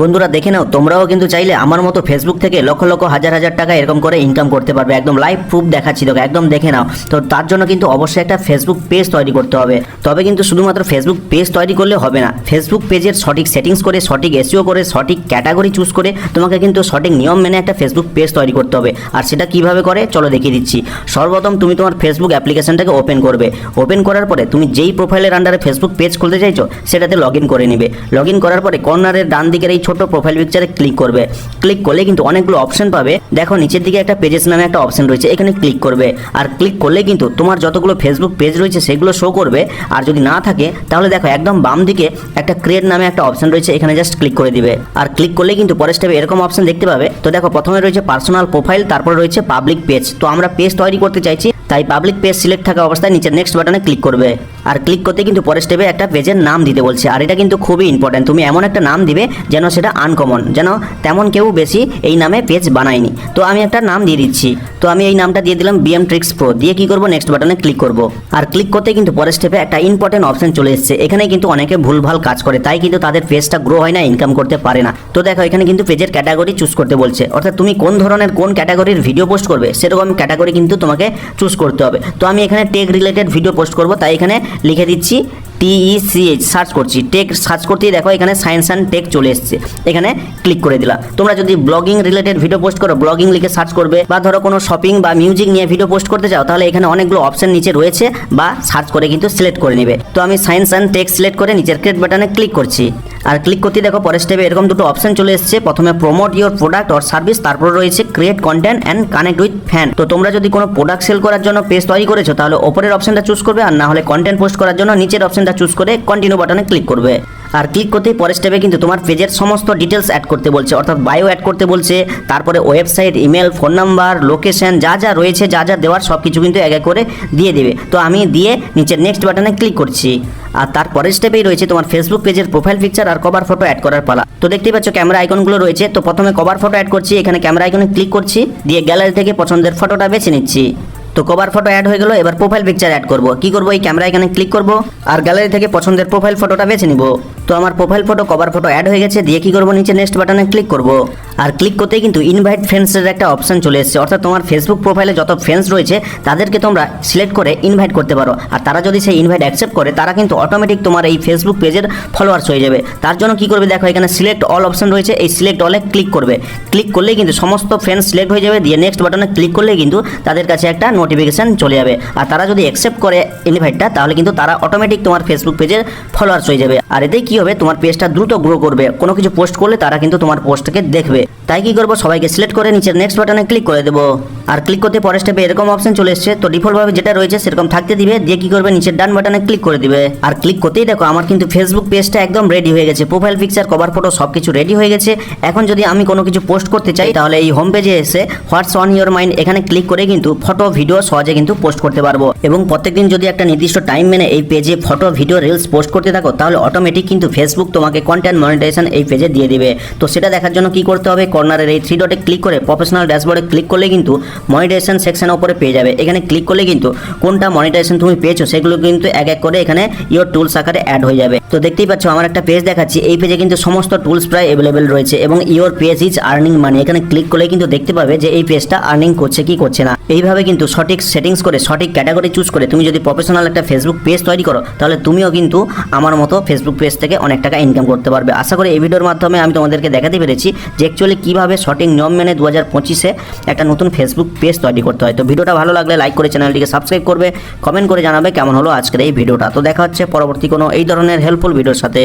বন্ধুরা দেখে নাও, তোমরাও কিন্তু চাইলে আমার মতো ফেসবুক থেকে লক্ষ লক্ষ হাজার হাজার টাকা এরকম করে ইনকাম করতে পারবে। একদম লাইভ প্রুফ দেখাচ্ছি তোকে, একদম দেখে নাও। তো তার জন্য কিন্তু অবশ্যই একটা ফেসবুক পেজ তৈরি করতে হবে। তবে কিন্তু শুধুমাত্র ফেসবুক পেজ তৈরি করলে হবে না, ফেসবুক পেজের সঠিক সেটিংস করে, সঠিক এসইও করে, সঠিক ক্যাটাগরি চুজ করে তোমাকে কিন্তু সঠিক নিয়ম মেনে একটা ফেসবুক পেজ তৈরি করতে হবে। আর সেটা কিভাবে করে চলো দেখিয়ে দিচ্ছি। সর্বপ্রথম তুমি তোমার ফেসবুক অ্যাপ্লিকেশনটাকে ওপেন করবে। ওপেন করার পরে তুমি যেই প্রোফাইলের আন্ডারে ফেসবুক পেজ খুলতে চাইছো সেটাতে লগ ইন করে নিবে। লগ ইন করার পরে কর্নারের ডান দিকের এই ছোট প্রোফাইল পিকচারে ক্লিক করবে। ক্লিক করলে কিন্তু অনেকগুলো অপশন পাবে। দেখো নিচের দিকে একটা পেজেস নামে একটা অপশন রয়েছে, এখানে ক্লিক করবে। আর ক্লিক করলে কিন্তু তোমার যতগুলো ফেসবুক পেজ রয়েছে সেগুলো শো করবে। আর যদি না থাকে তাহলে দেখো একদম বাম দিকে একটা ক্রিয়েট নামে একটা অপশন রয়েছে, এখানে জাস্ট ক্লিক করে দিবে। আর ক্লিক করলে কিন্তু পরের স্টেপে এরকম অপশন দেখতে পাবে। তো দেখো প্রথমে রয়েছে পার্সোনাল প্রোফাইল, তারপরে রয়েছে পাবলিক পেজ। তো আমরা পেজ তৈরি করতে চাইছি, তাই পাবলিক পেজ সিলেক্ট থাকা অবস্থায় নিচের নেক্সট বাটনে ক্লিক করবে। আর ক্লিক করতে কিন্তু পরের স্টেপে একটা পেজের নাম দিতে বলছে। আর এটা কিন্তু খুবই ইম্পর্টেন্ট, তুমি এমন একটা নাম দিবে যেন সেটা আনকমন, যেন তেমন কেউ বেশি এই নামে পেজ বানায়নি। তো আমি একটা নাম দিয়ে দিচ্ছি। তো আমি এই নামটা দিয়ে দিলাম BM Tricks Pro। দিয়ে কি করব, নেক্সট বাটনে ক্লিক করব। আর ক্লিক করতে কিন্তু পরের স্টেপে একটা ইম্পর্টেন্ট অপশন চলে এসেছে। এখানে কিন্তু অনেকে ভুলভাল কাজ করে, তাই কিন্তু তাদের পেজটা গ্রো হয় না, ইনকাম করতে পারে না। তো দেখো এখানে কিন্তু পেজের ক্যাটাগরি চুজ করতে বলছে, অর্থাৎ তুমি কোন ধরনের কোন ক্যাটাগরির ভিডিও পোস্ট করবে সেরকম ক্যাটাগরি কিন্তু তোমাকে চুজ করতে হবে। তো আমি এখানে টেক রিলেটেড ভিডিও পোস্ট করব, তাই এখানে লিখে দিচ্ছি TECH, সার্চ করছি। টেক সার্চ করতেই দেখো এখানে সায়েন্স অ্যান্ড টেক চলে এসেছে, এখানে ক্লিক করে দিলাম। তোমরা যদি ব্লগিং রিলেটেড ভিডিও পোস্ট করো, ব্লগিং লিখে সার্চ করবে, বা ধরো কোনো শপিং বা মিউজিক নিয়ে ভিডিও পোস্ট করতে চাও, তাহলে এখানে অনেকগুলো অপশন নিচে রয়েছে, বা সার্চ করে কিন্তু সিলেক্ট করে নেবে। তো আমি সায়েন্স অ্যান্ড টেক সিলেক্ট করে নিচের ক্রিয়েট বাটনে ক্লিক করছি। আর ক্লিক করতে দেখো পরের স্টেপে এরকম দুটো অপশন চলে এসেছে। প্রথমে promote your product or service, তারপর রয়েছে create content and connect with fan. তো তোমরা যদি কোনো প্রোডাক্ট সেল করার জন্য পেজ তৈরি করেছো তাহলে ওপরের অপশনটা চুজ করবে, আর না হলে কন্টেন্ট পোস্ট করার জন্য নিচের অপশনটা চুজ করে কন্টিনিউ বাটনে ক্লিক করবে। আর ক্লিক করতেই পরের স্টেপে কিন্তু তোমার পেজের সমস্ত ডিটেলস অ্যাড করতে বলছে, অর্থাৎ বায়ো অ্যাড করতে বলছে, তারপরে website, email, phone number, location, যা যা রয়েছে, যা যা দেওয়ার সব কিছু কিন্তু এক এক করে দিয়ে দেবে। তো আমি দিয়ে নিচের নেক্সট বাটনে ক্লিক করছি। আর তারপরের স্টেপেই রয়েছে তোমার ফেসবুক পেজের প্রোফাইল পিকচার আর কভার ফটো অ্যাড করার পালা। তো দেখতেই পাচ্ছ ক্যামেরা আইকনগুলো রয়েছে। তো প্রথমে কভার ফটো অ্যাড করছি, এখানে ক্যামেরা আইকনে ক্লিক করছি, দিয়ে গ্যালারি থেকে পছন্দের ফটোটা বেছে নিচ্ছি। তো কভার ফটো অ্যাড হয়ে গেল। এবার প্রোফাইল পিকচার অ্যাড করব। কি করব, এই ক্যামেরা এখানে ক্লিক করব আর গ্যালারি থেকে পছন্দের প্রোফাইল ফটোটা বেছে নিব। তো আমার profile photo cover photo add হয়ে গেছে। দিয়ে কি করব, নিচে নেক্সট বাটনে ক্লিক করব। আর ক্লিক করতেই কিন্তু ইনভাইট ফ্রেন্ডসের একটা অপশন চলে এসেছে, অর্থাৎ তোমার ফেসবুক প্রোফাইলে যত ফ্রেন্ডস রয়েছে তাদেরকে তোমরা সিলেক্ট করে ইনভাইট করতে পারো। আর তারা যদি সেই ইনভাইট অ্যাকসেপ্ট করে, তারা কিন্তু অটোমেটিক তোমার এই ফেসবুক পেজের ফলোয়ার্স হয়ে যাবে। তার জন্য কি করবে, দেখো এখানে সিলেক্ট অল অপশন রয়েছে, এই সিলেক্ট অলে ক্লিক করবে। ক্লিক করলেই কিন্তু সমস্ত ফ্রেন্ডস সিলেক্ট হয়ে যাবে। দিয়ে নেক্সট বাটনে ক্লিক করলে কিন্তু তাদের কাছে একটা নোটিফিকেশন চলে যাবে। আর তারা যদি অ্যাকসেপ্ট করে ইনভাইটটা, তাহলে কিন্তু তারা অটোমেটিক তোমার ফেসবুক পেজের ফলোয়ার্স হয়ে যাবে। আর এতেই কি হবে, তোমার পেজটা দ্রুত গ্রো করবে। কোনো কিছু পোস্ট করলে তারা কিন্তু তোমার পোস্টকে দেখবে। তাই কি করবো, সবাইকে সিলেক্ট করে নিচের নেক্সট বাটনে ক্লিক করে দেবো। আর ক্লিক করতে পরের স্টেপে এরকম অপশন চলে এসেছে। তো ডিফল্টভাবে যেটা রয়েছে সেরকম থাকতে দিবে। দিয়ে কি করবে, নিচের ডান বাটনে ক্লিক করে দিবে। আর ক্লিক করতেই দেখো আমার কিন্তু ফেসবুক পেজটা একদম রেডি হয়ে গেছে। প্রোফাইল পিকচার, কভার ফটো সব কিছু রেডি হয়ে গেছে। এখন যদি আমি কোনো কিছু পোস্ট করতে চাই, তাহলে এই হোম পেজে এসে হোয়াটস অন ইওর মাইন্ড এখানে ক্লিক করে কিন্তু ফটো, ভিডিও সহজে কিন্তু পোস্ট করতে পারবো। এবং প্রত্যেকদিন যদি একটা নির্দিষ্ট টাইম মেনে এই পেজে ফটো, ভিডিও, রিলস পোস্ট করতে থাকো, তাহলে অটোমেটিক কিন্তু ফেসবুক তোমাকে কন্টেন্ট মনিটাইজেশন এই পেজে দিয়ে দিবে। তো সেটা দেখার জন্য কি করতে হবে, কর্নারের এই 3 ডটে ক্লিক করে প্রফেশনাল ড্যাশবোর্ডে ক্লিক করলে কিন্তু মনিটাইজেশন সেকশনের উপরে পেয়ে যাবে। এখানে ক্লিক করলে কিন্তু কোনটা মনিটাইজেশন তুমি পেয়েছো সেগুলো কিন্তু এক এক করে এখানে ইওর টুলস আকারে অ্যাড হয়ে যাবে। তো দেখতেই পাচ্ছ আমার একটা পেজ দেখাচ্ছি, এই পেজে কিন্তু সমস্ত টুলস প্রায় অ্যাভেলেবেল রয়েছে। এবং your page is earning money, এখানে ক্লিক করলে কিন্তু দেখতে পাবে যে এই পেজটা আর্নিং করছে কি করছে না। এইভাবে কিন্তু সঠিক সেটিংস করে, সঠিক ক্যাটাগরি চুজ করে তুমি যদি প্রফেশনাল একটা ফেসবুক পেজ তৈরি করো, তাহলে তুমিও কিন্তু আমার মতো ফেসবুক পেজ থেকে অনেক টাকা ইনকাম করতে পারবে। আশা করি এই ভিডিওর মাধ্যমে আমি তোমাদেরকে দেখাতে পেরেছি যে অ্যাকচুয়ালি কীভাবে সঠিক নিয়ম মেনে 2025-এ একটা নতুন ফেসবুক পেজ তৈরি করতে হয়। তো ভিডিওটা ভালো লাগলে লাইক করে চ্যানেলটিকে সাবস্ক্রাইব করবে, কমেন্ট করে জানাবে কেমন হলো আজকের এই ভিডিওটা। তো দেখা হচ্ছে পরবর্তী কোনো এই ধরনের হেল্পফুল ভিডিওর সাথে।